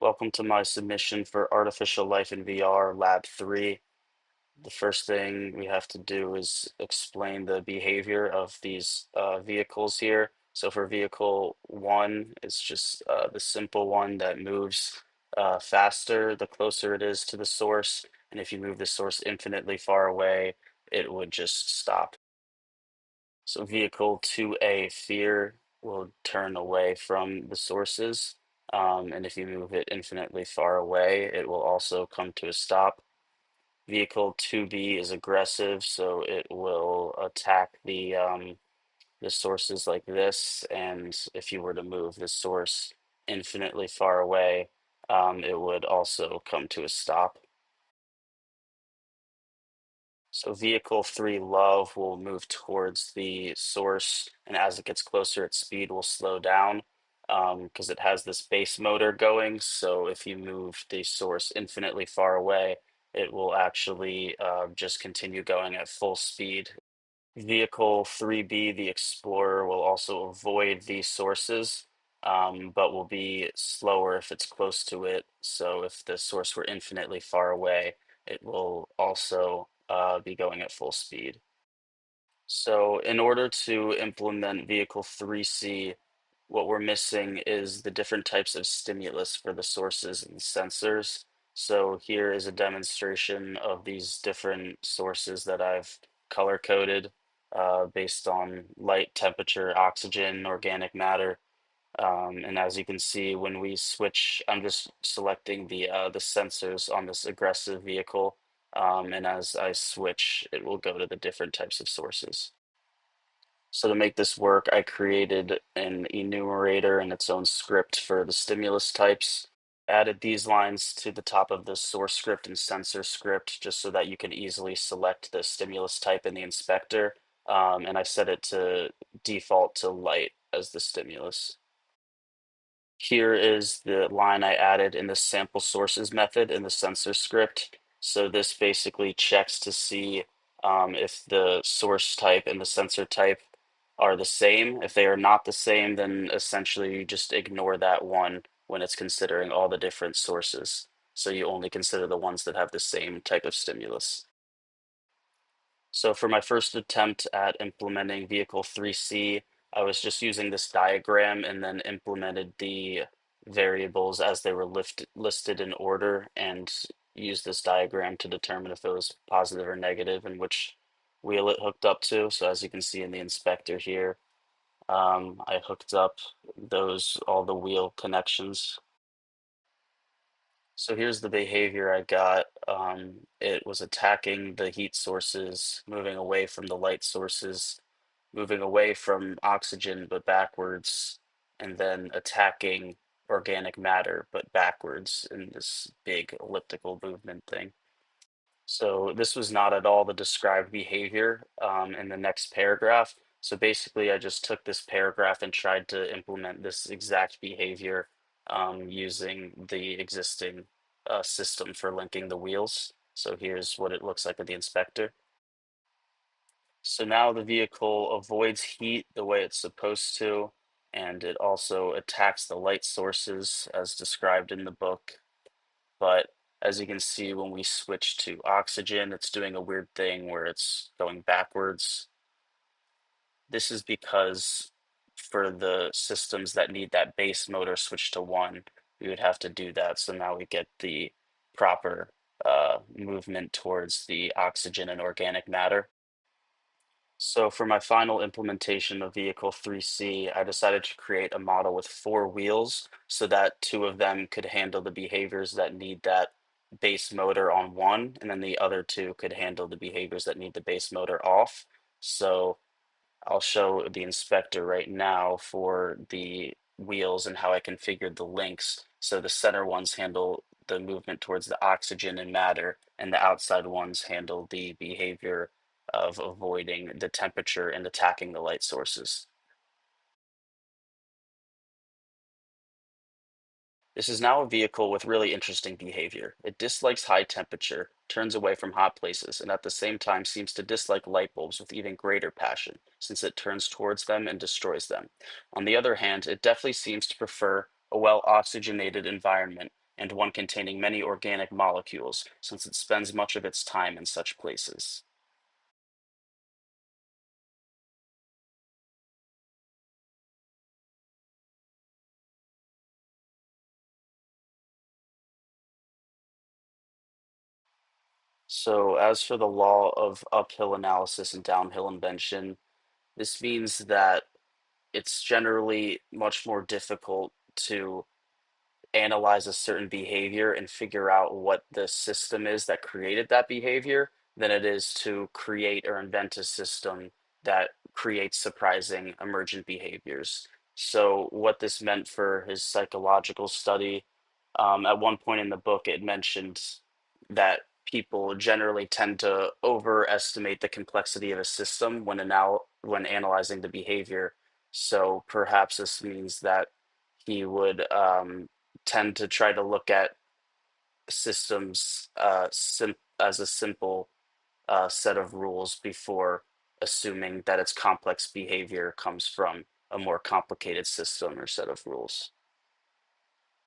Welcome to my submission for Artificial Life in VR Lab 3. The first thing we have to do is explain the behavior of these vehicles here. So for vehicle 1, it's just the simple one that moves faster the closer it is to the source. And if you move the source infinitely far away, it would just stop. So vehicle 2A, fear, will turn away from the sources. And if you move it infinitely far away, it will also come to a stop. Vehicle 2B is aggressive, so it will attack the sources like this. And if you were to move the source infinitely far away, it would also come to a stop. So vehicle 3 love will move towards the source, and as it gets closer, its speed will slow down because it has this base motor going. So if you move the source infinitely far away, it will actually just continue going at full speed. Vehicle 3B, the Explorer, will also avoid these sources, but will be slower if it's close to it. So if the source were infinitely far away, it will also be going at full speed. So in order to implement Vehicle 3C, what we're missing is the different types of stimulus for the sources and sensors. So here is a demonstration of these different sources that I've color coded based on light, temperature, oxygen, organic matter. And as you can see, when we switch, I'm just selecting the sensors on this aggressive vehicle. And as I switch, it will go to the different types of sources. So to make this work, I created an enumerator and its own script for the stimulus types. Added these lines to the top of the source script and sensor script just so that you can easily select the stimulus type in the inspector. And I set it to default to light as the stimulus. Here is the line I added in the sample sources method in the sensor script. So this basically checks to see if the source type and the sensor type are the same. If they are not the same, then essentially you just ignore that one when it's considering all the different sources. So you only consider the ones that have the same type of stimulus. So for my first attempt at implementing vehicle 3C, I was just using this diagram and then implemented the variables as they were listed in order and used this diagram to determine if it was positive or negative and which wheel it hooked up to. So as you can see in the inspector here, I hooked up all the wheel connections. So here's the behavior I got. It was attacking the heat sources, moving away from the light sources, moving away from oxygen but backwards, and then attacking organic matter but backwards in this big elliptical movement thing. So this was not at all the described behavior in the next paragraph. So basically, I just took this paragraph and tried to implement this exact behavior using the existing system for linking the wheels. So here's what it looks like with the inspector. So now the vehicle avoids heat the way it's supposed to, and it also attacks the light sources as described in the book. But as you can see, when we switch to oxygen, it's doing a weird thing where it's going backwards. This is because for the systems that need that base motor switch to one, we would have to do that. So now we get the proper movement towards the oxygen and organic matter. So for my final implementation of Vehicle 3C, I decided to create a model with 4 wheels so that 2 of them could handle the behaviors that need that base motor on one, and then the other 2 could handle the behaviors that need the base motor off. So I'll show the inspector right now for the wheels and how I configured the links. So the center ones handle the movement towards the oxygen and matter, and the outside ones handle the behavior of avoiding the temperature and attacking the light sources. This is now a vehicle with really interesting behavior. It dislikes high temperature, turns away from hot places, and at the same time seems to dislike light bulbs with even greater passion, since it turns towards them and destroys them. On the other hand, it definitely seems to prefer a well-oxygenated environment, and one containing many organic molecules, since it spends much of its time in such places. So, as for the law of uphill analysis and downhill invention, this means that it's generally much more difficult to analyze a certain behavior and figure out what the system is that created that behavior than it is to create or invent a system that creates surprising emergent behaviors. So, what this meant for his psychological study, at one point in the book, it mentioned that people generally tend to overestimate the complexity of a system when analyzing the behavior. So, perhaps this means that he would tend to try to look at systems as a simple set of rules before assuming that its complex behavior comes from a more complicated system or set of rules.